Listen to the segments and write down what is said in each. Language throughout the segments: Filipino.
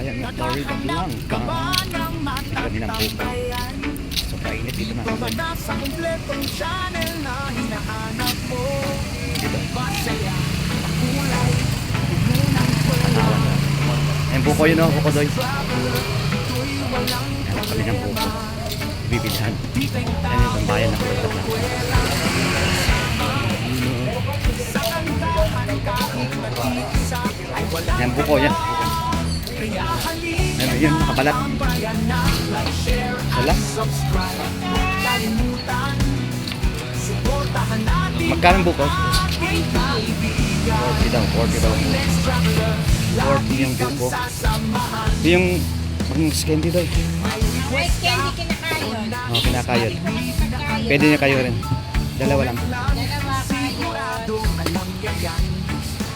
Bayan ng Florida Blanca. Kaninang buko. So kainit dito na. Sa kumpletong channel na hinahanap mo. Dito. Masaya, kulay, unang pala. Ayan buko yun o, buko doy. Ito'y walang Ayan, kaninang buko. Bibilhan. Ayan yung bayan ng Florida Blanca. sa kandahan kahit matisa ay walang Ayan buko yan. kaya halika. Ayan yun, nakabalat. Bayan na like, share, Wala. at subscribe. Huwag kalimutan, suportahan natin Magkano buko? ating kaibigan. 40 daw, 40 daw. Next traveler, 40 yung buko. sasamahan. Ito yung candy doy. Rice candy kinakayon. Oh, kinakayod. Pagkayon. Pwede niya kayo rin. Dalawa lang. Dalawa kayon. Alam niya yan,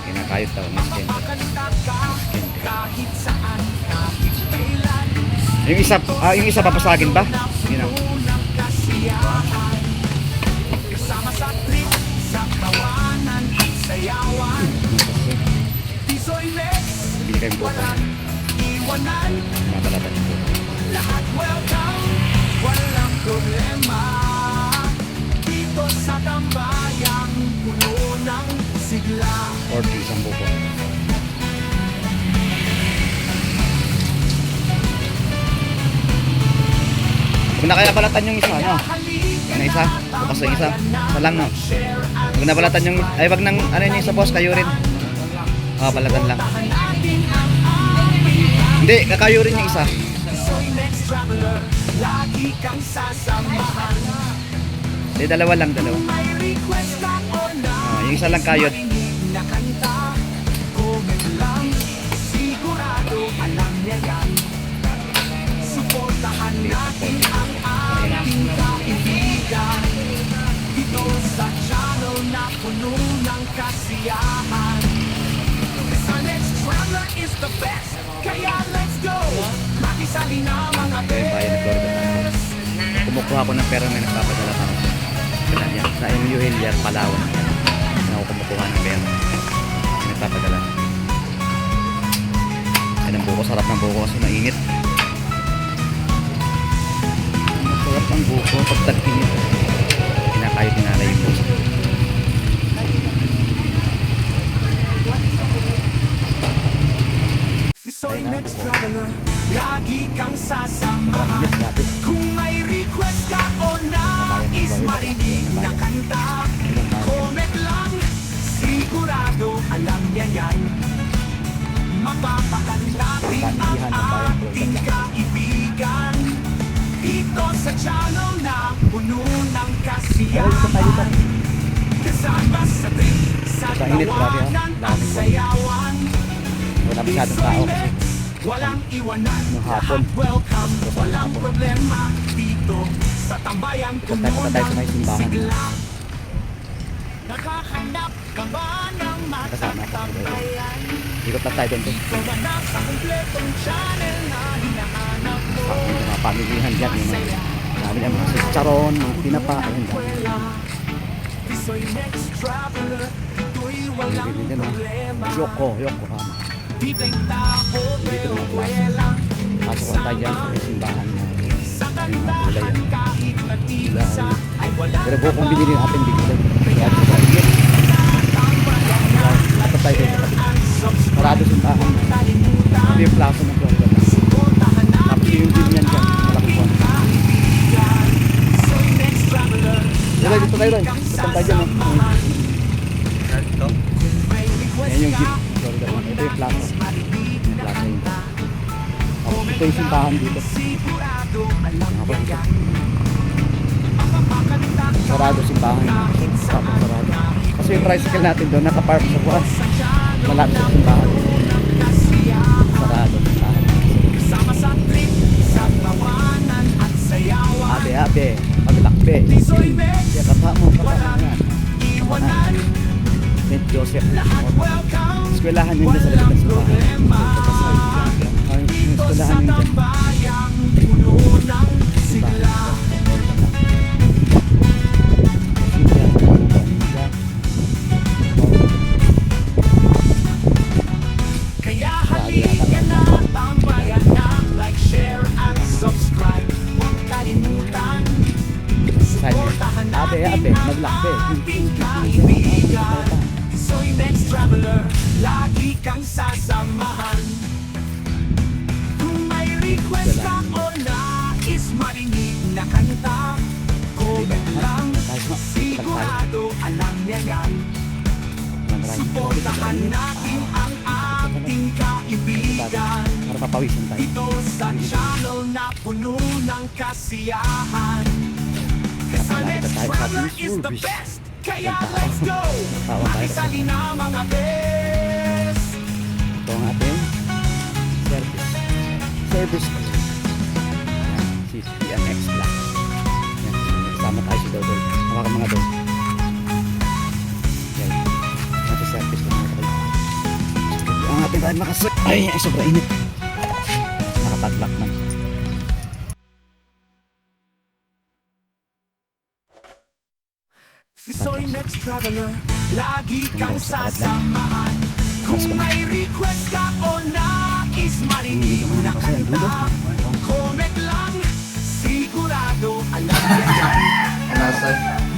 Kinakayod daw. Mas candy. makanta ka kahit saan, kahit kailan. Yung isa papasagin ba? Yun ang. Unang kasiyahan, kasama sa trip, sa tawanan at sayawan. Tisoy next, Bili kayong buko. walang iwanan. Mabalatan yung buko. Lahat welcome, walang problema. Dito sa tambayang puno ng sigla. 40 isang buko. Kung nakabalatan yung isa, no? Yung isa? Bukas yung isa? Isa lang, no? Kung nabalatan yung, ay wag nang, ano yun yung isa boss, kayo rin. Balatan lang. Hindi, kakayo rin yung isa. Soy next traveler, lagi kang sasamahan. Hindi, dalawa lang, dalawa. May request ka o na Yung isa lang kayod. marinig na kanta, comment lang, sigurado alam niya yan. Suportahan natin ang ating kaibigan. Dito sa channel na puno ng kasiyahan. Sa next traveler is the best, kaya let's go. Makisali na mga Ito yung bayan ng Florida. best. Kumukuha ko ng pera na nagpapadala pa. Kailan yan? Sa MU Hilliard, Palawan. Yan ako kumukuha ng pera. Yung nagpapadala. Yan ang buko. Sarap ng buko kasi mainit. Masarap ng buko pag tag-init. Kinakayot ni nanay yung buko. Soy next traveler, lagi kang sasamahan. Yes, natin. Kung may request ka o nais marinig na kanta, comment lang, sigurado alam niya yan. Mapapakantatin ang ating kaibigan. Dito sa channel na puno ng kasiyahan. Kasama sa trip, sa Sa init, grabe, tawanan at lamig. sayawan. Wala masyadong tao kasi. Walang iwanan, Nung hapon. lahat welcome, walang problema. Dito sa tambayan puno Punta tayo sa may ng simbahan. sigla. Nakahanap ka ba ng Kasama ko. matatambayan? Ikot lang tayo doon. Ikaw ba na sa kumpletong channel na hinahanap mo? Yung mga pamilihan dyan. Yung mga dami ng mga chicharon, mga tinapa. Ayun dyan. Wala, Tisoy next traveler, ito'y walang Bili dyan, oh. problema. Yokohama. Bibeng tao, pero walang Pasok lang tayo dyan sa may simbahan. sa Yung mga kantahan gulay yan. kahit matisa ay walang Pero bukong binili natin dito. Kaya sa kainit. Ito tayo dito. Sarado simbahan. Ito yung plaza ng Florida. Tapos yung gym yan dyan. Malaki po. Dito dito tayo rin. Ito tayo dyan. Yan yung gym. Florida. Ito yung plaza. Yung plaza yun. Tapos ito yung simbahan dito. Ako dito. Sarado simbahan. Tapos sarado. Kasi yung tricycle natin doon nakapark sa buwan. Malapit sa simbahan. Sarado simbahan. Kasama sa trip, sa tawanan at sayawan. Abe-abe, paglakbe. Tisoy Mex, Kaya kasama mo walang iwanan. St. Joseph. Lahat welcome, Eskwelahan yun dyan sa labas ng simbahan. Ang dito eskwelahan sa yun dyan. tambayang puno ng sigla. Lakbe. ating kaibigan. Soy next traveler, lagi kang sasamahan. Kung may request ka o nais marinig na kanta, comment lang, sigurado alam niya yan. Suportahan natin ang ating kaibigan. Para papawisan tayo. Ito sa channel na puno ng kasiyahan. Sa next traveler is the best, kaya let's go! Makisali na mga best! Ito ang ating service. Service. Yan, si PNX Black. Yan, kasama tayo si Dodol. Mga mga Dodol. Yan. Ito service lang natin. Ang ating tayo makasok. Ay, sobra init. Nakapag-lock man. Soy next traveler, lagi kang sasamahan. Kung may request ka o nais marinig na kanta, comment lang, sigurado alam niya yan.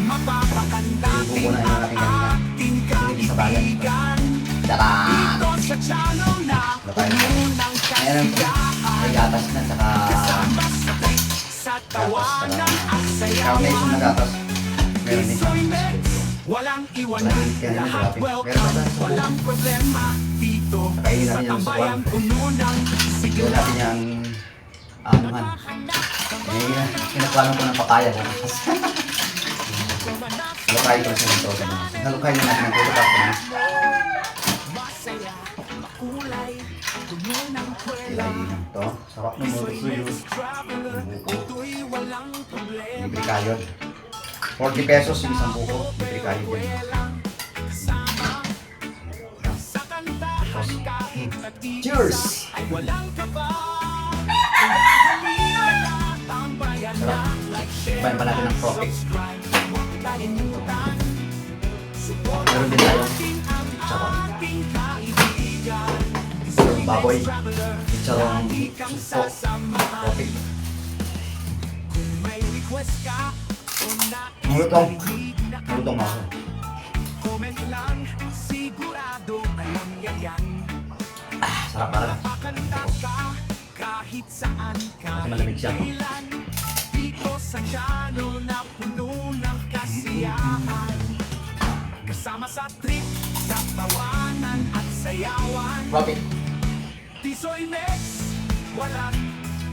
Mapapakanta din ang ating kaibigan. Dito sa channel na puno ng kasiyahan. Kasama sa trip, sa tawanan at sayawan. Isoy Mex, walang iwanan, lahat welcome, walang problema. Dito sa tambayan puno ng sigla. natin yung anuhan. Kinakuha ko ng papaya. Halukay ko siya ng toga. Halukay na natin ng toga. Masaya, makulay, puno ng kwela. Ilagay lang to. Sarap ng mga Isoy suyo. Mex traveler, ito'y walang problema. Libre kayo. 40 pesos yung isang buko. Libre kayo din. Sa kantahan kahit natiis Cheers! ay walang kaba. Tambayan Sarap. lang like share, Ibahin pa natin ng profit. subscribe, huwag kalimutan. Meron din tayo. Supportin ang Charot. ating kaibigan. Sarong baboy. Traveler, Charong lagi kang suko. sasamahan. Profit. Kung may request ka o Mulutong. nainig na Mulutong ako. comment lang, sigurado alam niya yan. Sarap para. Makakanta ka kahit saan ka Kasi malamig siya. kailan. Dito sa channel na puno ng kasiyahan. Kasama sa trip, sa tawanan at sayawan. Profit. Tisoy Mex, walang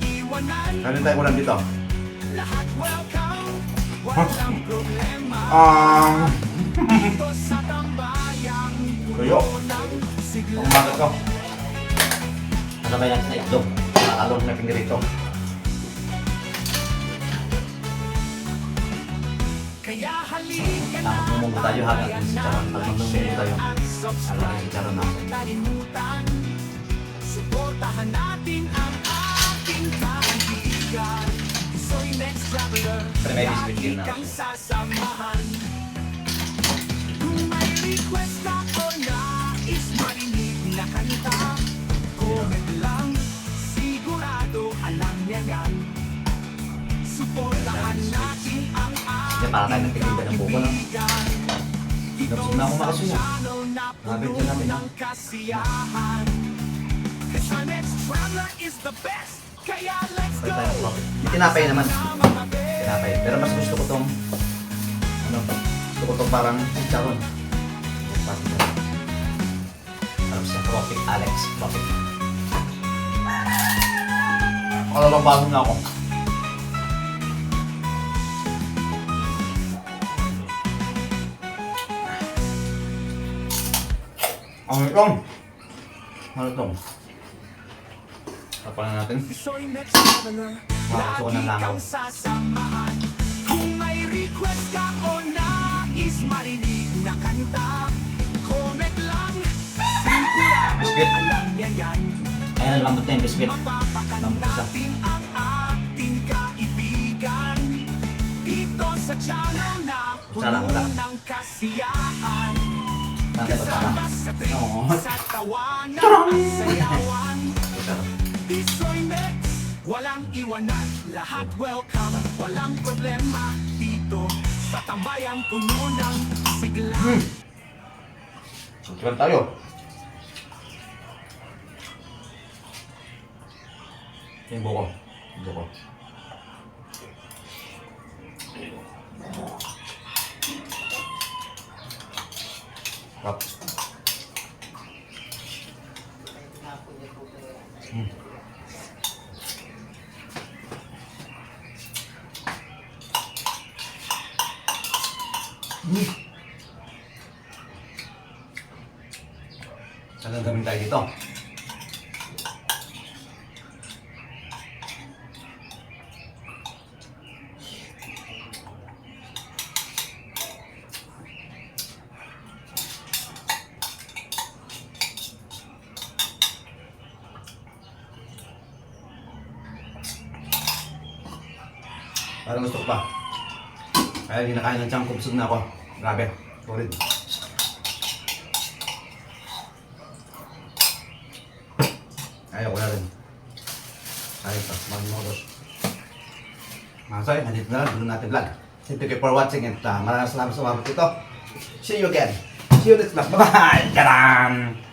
iwanan. Meron tayo ulam dito. Lahat welcome, walang problema. Dito sa tambayang Tuyo. puno ng sigla. Umagat ko. Kasabay natin sa itlog. Nakakalong na pinirito. Kaya halika na, Tapos mumunggo tayo hanggang sa charon. Pag magmumunggo tayo, alagay subscribe, sa charon natin. kalimutan. Suportahan natin ang ating kaibigan. Soy next traveler, Pero may biscuit din lagi na. kang sasamahan. Kung may request ka o nais marinig na kanta, comment lang, sigurado alam niya yan. Suportahan natin ang Hindi, para tayo nagtitinda ng buko lang. Tapos na ako makasuyo. Habit ka natin. ng kasiyahan. Sa next traveler is the best, kaya let's Pwede go! tayo profit. Yung tinapay naman. Sa mga best. Tinapay. Pero mas gusto ko tong gusto ko tong parang chicharon. Parang siya. Profit, Alex. Profit. Makalabang bago na ako. Ang itong. Ano itong? Tapalan natin. Soy next traveler, Gusto ko ng lagi langaw. kang sasamahan. Kung may request ka o nais marinig na kanta, comment lang, sigurado Biscuit. alam niya yan. Ayan, lambot na yung biscuit. Mapapakan Lambot isa. natin ang ating kaibigan. Dito sa channel na Sarap, puno sarap. ng kasiyahan. Tanda ba parang? Kasama sa trip, Oo. sa tawanan at sayawan. Sarap. Tisoy Mex, walang iwanan, lahat welcome, walang problema. Dito Sa tambayang puno ng sigla. Suntukan tayo. Yung buko. Yung buko. Rap. Anong gawin tayo dito? Parang gusto ko pa. Kaya hindi nakain ng tiyang kubsog na ako. Grabe. Solid. Ayaw ko na rin. Ayaw pa. Mga modos. Mga soy, nandito na lang. Doon natin vlog. Thank you for watching and maraming salamat sa umabot ito. See you again. See you next vlog. Bye-bye! Tadaan!